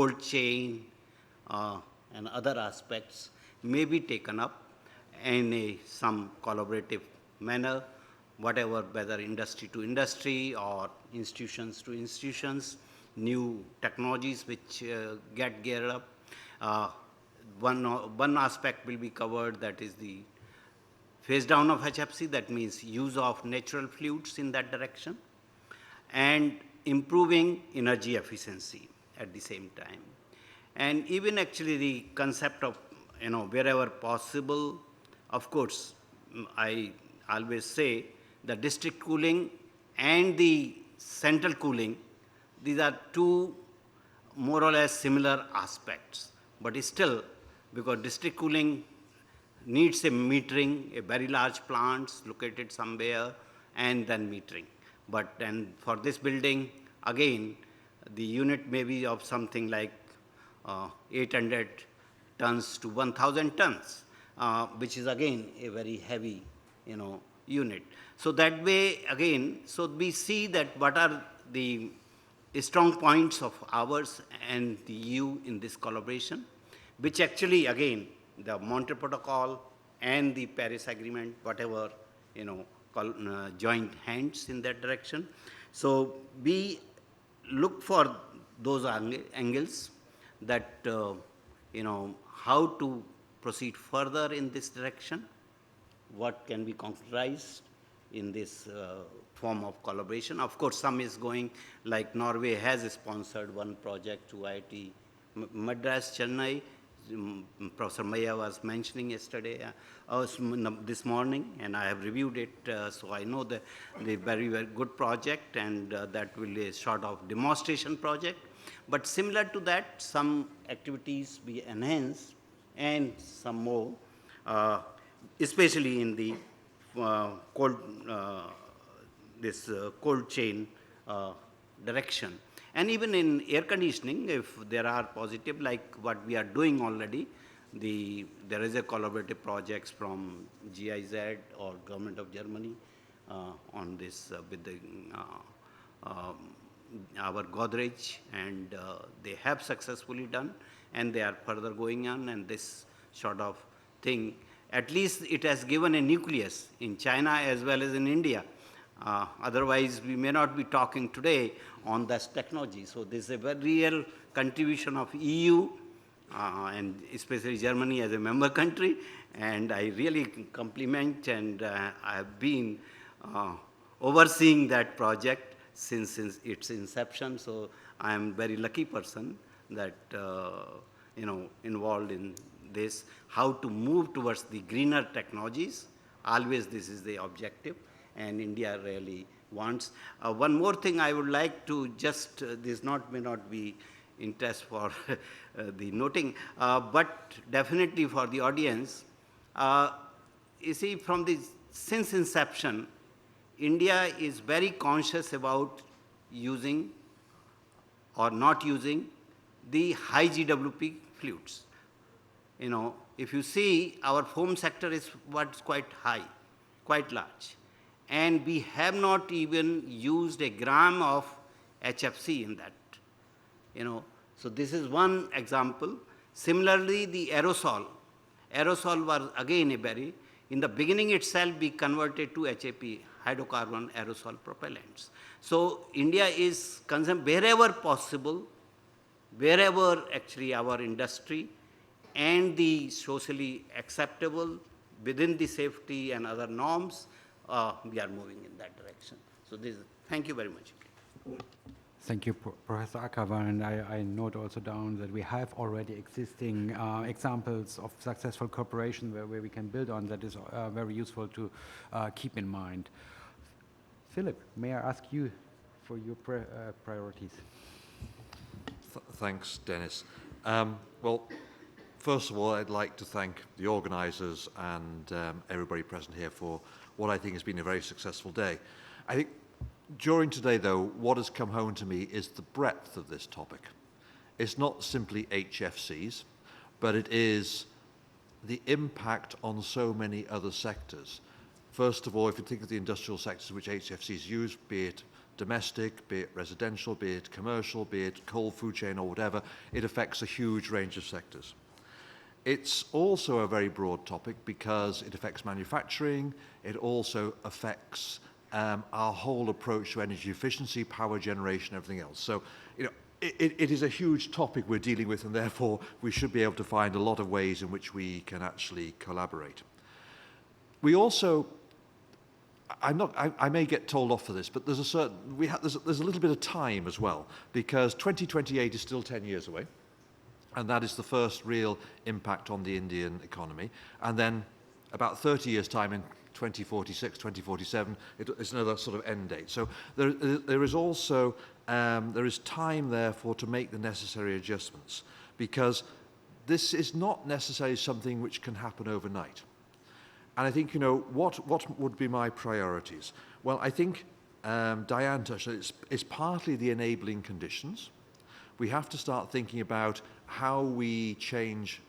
cold chain and other aspects may be taken up in some collaborative manner, whatever, whether industry to industry or institutions to institutions, new technologies which get geared up. One aspect will be covered, that is the phase down of HFC, that means use of natural fluids in that direction, and improving energy efficiency at the same time. And even actually the concept of, wherever possible, of course, I always say the district cooling and the central cooling, these are two more or less similar aspects. But still, because district cooling needs a metering, a very large plants located somewhere, and then metering. But then for this building, again, the unit may be of something like 800 tons to 1,000 tons, which is again a very heavy, unit. So that way, again, so we see that what are the strong points of ours and the EU in this collaboration, which actually, again, the Montreal Protocol and the Paris Agreement, whatever, joint hands in that direction. So we look for those angles that, how to proceed further in this direction, what can be concretized in this form of collaboration. Of course, some is going, like Norway has sponsored one project to IIT Madras, Chennai. Professor Maya was mentioning yesterday, this morning, and I have reviewed it, so I know the very, very good project, and that will be a sort of demonstration project. But similar to that, some activities be enhanced and some more, especially in the cold chain direction. And even in air conditioning, if there are positive, like what we are doing already, there is a collaborative projects from GIZ or Government of Germany on this with our Godrej, and they have successfully done, and they are further going on, and this sort of thing, at least it has given a nucleus in China as well as in India. Otherwise, we may not be talking today on this technology. So this is a very real contribution of EU and especially Germany as a member country. And I really compliment, and I have been overseeing that project since its inception. So I am a very lucky person that involved in this, how to move towards the greener technologies. Always this is the objective, and India really wants. One more thing I would like to just, this may not be interest for the noting, but definitely for the audience. You see, since inception, India is very conscious about using or not using the high GWP fluids. If you see, our foam sector is what's quite high, quite large. And we have not even used a gram of HFC in that. So this is one example. Similarly, the aerosol was again in the beginning itself we converted to HAP, hydrocarbon aerosol propellants. So India is concerned wherever possible, wherever actually our industry and the socially acceptable within the safety and other norms, we are moving in that direction. So thank you very much. Thank you, Professor Ackermann. And I note also down that we have already existing examples of successful cooperation where we can build on. That is very useful to keep in mind. Philip, may I ask you for your priorities? Thanks, Dennis. Well, first of all, I'd like to thank the organisers and everybody present here for what I think has been a very successful day. I think during today, though, what has come home to me is the breadth of this topic. It's not simply HFCs, but it is the impact on so many other sectors. First of all, if you think of the industrial sectors which HFCs use, be it domestic, be it residential, be it commercial, be it coal, food chain or whatever. It affects a huge range of sectors. It's also a very broad topic because it affects manufacturing. It also affects our whole approach to energy efficiency, power generation, everything else. So, you know, it is a huge topic we're dealing with, and therefore we should be able to find a lot of ways in which we can actually collaborate. We also, I may get told off for this, but there's there's a little bit of time as well, because 2028 is still 10 years away, and that is the first real impact on the Indian economy. And then about 30 years' time, in 2046, 2047, it's another sort of end date. So there is also, there is time, therefore, to make the necessary adjustments, because this is not necessarily something which can happen overnight. And I think, you know, what would be my priorities? Well, I think Diane touched on it. It's partly the enabling conditions. We have to start thinking about how we change,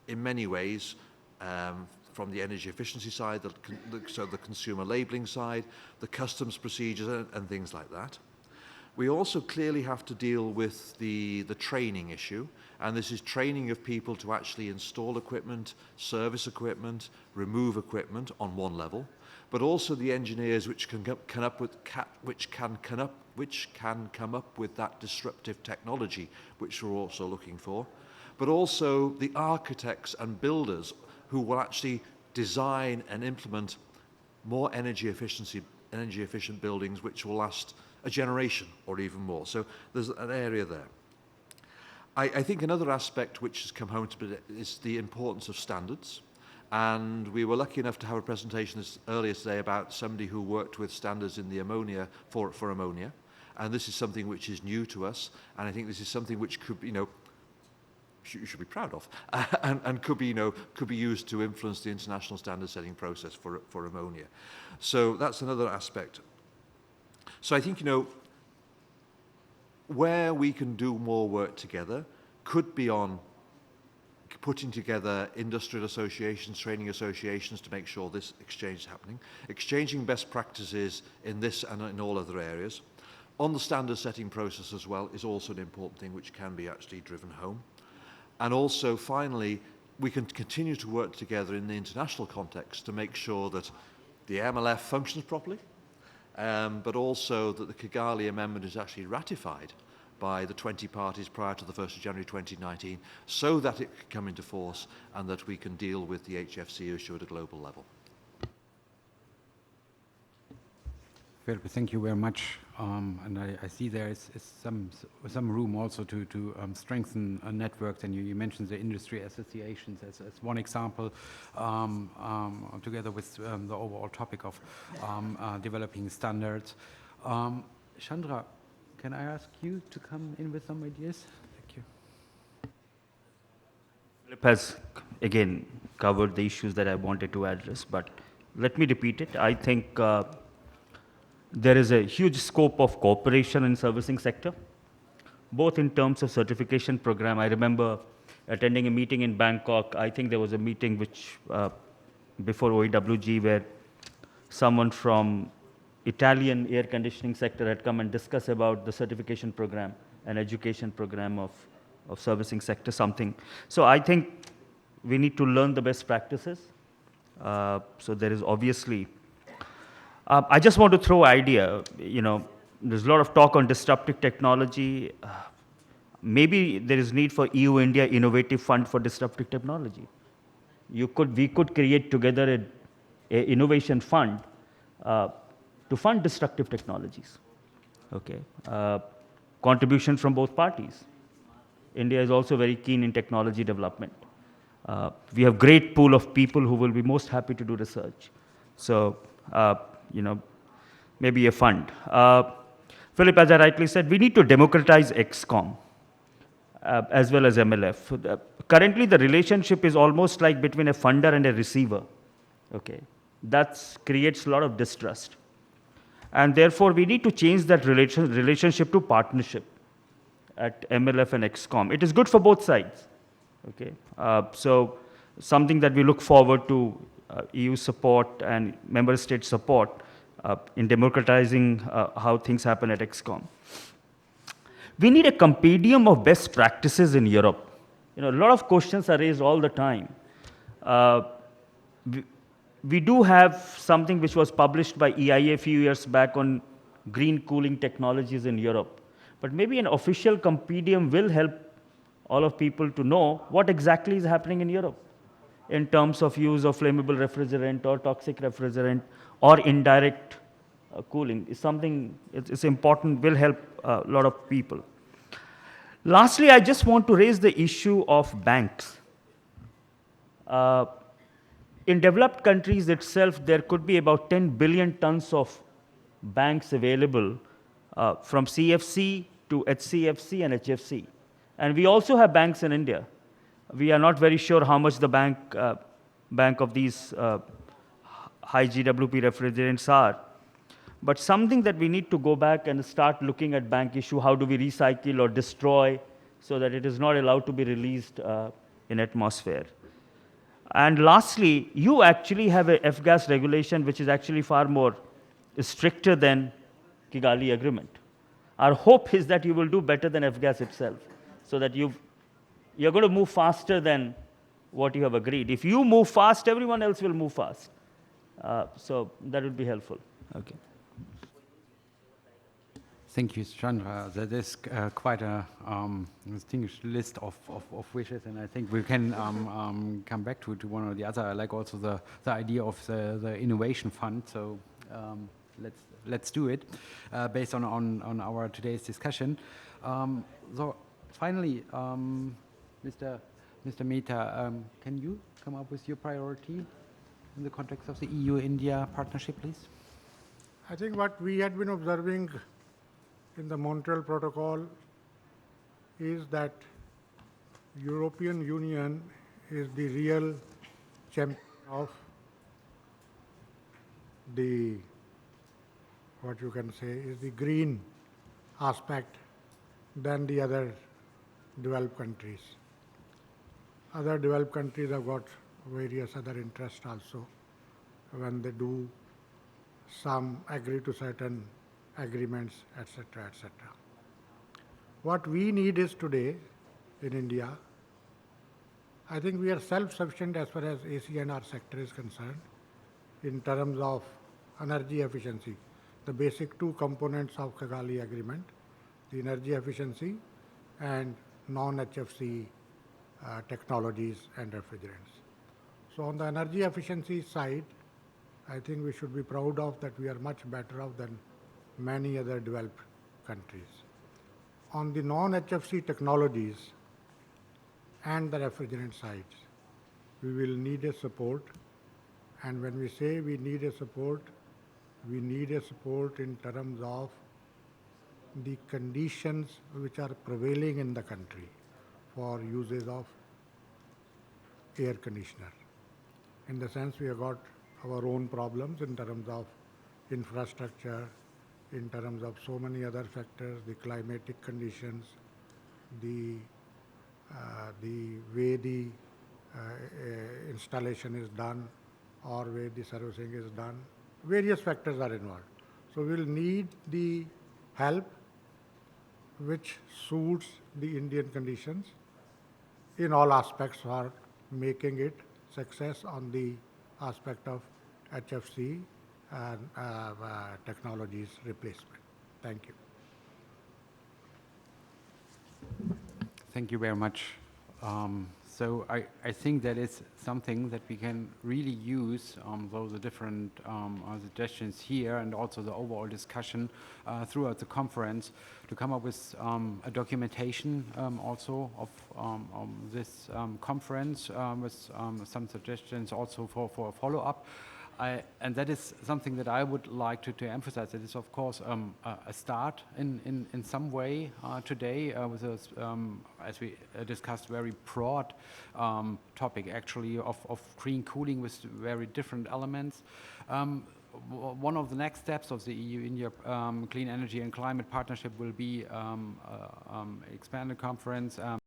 in many ways, from the energy efficiency side, so the consumer labeling side, the customs procedures and things like that. We also clearly have to deal with the training issue, and this is training of people to actually install equipment, service equipment, remove equipment on one level, but also the engineers which can come up with that disruptive technology which we're also looking for, but also the architects and builders who will actually design and implement more energy efficient buildings which will last a generation or even more. So there's an area there. I think another aspect which has come home to me is the importance of standards. And we were lucky enough to have a presentation earlier today about somebody who worked with standards in the ammonia, for ammonia. And this is something which is new to us. And I think this is something which could, you know, you should be proud of, and could be used to influence the international standard setting process for ammonia. So that's another aspect. So I think, you know, where we can do more work together could be on putting together industrial associations, training associations to make sure this exchange is happening, exchanging best practices in this and in all other areas. On the standard setting process as well is also an important thing which can be actually driven home. And also, finally, we can continue to work together in the international context to make sure that the MLF functions properly, but also that the Kigali Amendment is actually ratified by the 20 parties prior to the 1st of January 2019, so that it can come into force and that we can deal with the HFC issue at a global level. Well, thank you very much. And I see there is some room also to strengthen networks. And you mentioned the industry associations as one example, together with the overall topic of developing standards. Chandra, can I ask you to come in with some ideas? Thank you. Philip has, again, covered the issues that I wanted to address, but let me repeat it. I think there is a huge scope of cooperation in servicing sector, both in terms of certification program. I remember attending a meeting in Bangkok. I think there was a meeting which before OEWG where someone from Italian air conditioning sector had come and discussed about the certification program and education program of servicing sector, something. So I think we need to learn the best practices. So there is obviously, I just want to throw idea, you know, there's a lot of talk on disruptive technology. Maybe there is need for EU-India Innovative Fund for Disruptive Technology. We could create together a innovation fund to fund disruptive technologies. Okay, contribution from both parties. India is also very keen in technology development. We have great pool of people who will be most happy to do research. So, you know, maybe a fund. Philip, as I rightly said, we need to democratize XCOM as well as MLF. Currently, the relationship is almost like between a funder and a receiver. Okay, that creates a lot of distrust. And therefore, we need to change that relationship to partnership at MLF and XCOM. It is good for both sides. Okay, so something that we look forward to EU support and member state support in democratizing how things happen at XCOM. We need a compendium of best practices in Europe. You know, a lot of questions are raised all the time. Uh, we, we do have something which was published by EIA a few years back on green cooling technologies in Europe. But maybe an official compendium will help all of people to know what exactly is happening in Europe in terms of use of flammable refrigerant or toxic refrigerant or indirect cooling. Is something, it's important, will help a lot of people. Lastly, I just want to raise the issue of banks. In developed countries itself, there could be about 10 billion tons of banks available from CFC to HCFC and HFC. And we also have banks in India. We are not very sure how much the bank of these high GWP refrigerants are. But something that we need to go back and start looking at bank issue, how do we recycle or destroy so that it is not allowed to be released in atmosphere. And lastly, you actually have a F-gas regulation which is actually far more stricter than Kigali Agreement. Our hope is that you will do better than F-gas itself, so that you're going to move faster than what you have agreed. If you move fast, everyone else will move fast. So that would be helpful. Okay. Thank you, Chandra. That is quite a distinguished list of wishes, and I think we can come back to one or the other. I like also the idea of the innovation fund. So let's do it based on our today's discussion. So finally, Mr. Mehta, can you come up with your priority in the context of the EU-India partnership, please? I think what we had been observing in the Montreal Protocol is that European Union is the real champion of the, what you can say, is the green aspect than the other developed countries. Other developed countries have got various other interests also when they do some agree to certain agreements, etc., etc. What we need is today in India, I think we are self-sufficient as far as ACNR sector is concerned in terms of energy efficiency. The basic two components of Kigali Agreement, the energy efficiency and non-HFC technologies and refrigerants. So on the energy efficiency side, I think we should be proud of that we are much better off than many other developed countries. On the non-HFC technologies and the refrigerant sides, we will need a support. And when we say we need a support in terms of the conditions which are prevailing in the country for uses of air conditioner. In the sense we have got our own problems in terms of infrastructure, in terms of so many other factors, the climatic conditions, the way the installation is done or way the servicing is done. Various factors are involved. So we'll need the help which suits the Indian conditions in all aspects for making it success on the aspect of HFC and technologies replacement. Thank you. Thank you very much. So I think that is something that we can really use, those the different suggestions here and also the overall discussion throughout the conference to come up with a documentation also of this conference with some suggestions also for a follow-up. And that is something that I would like to emphasize. It is, of course, a start in some way today with a, as we discussed, very broad topic actually of green cooling with very different elements. One of the next steps of the EU-India Clean Energy and Climate Partnership will be expanded conference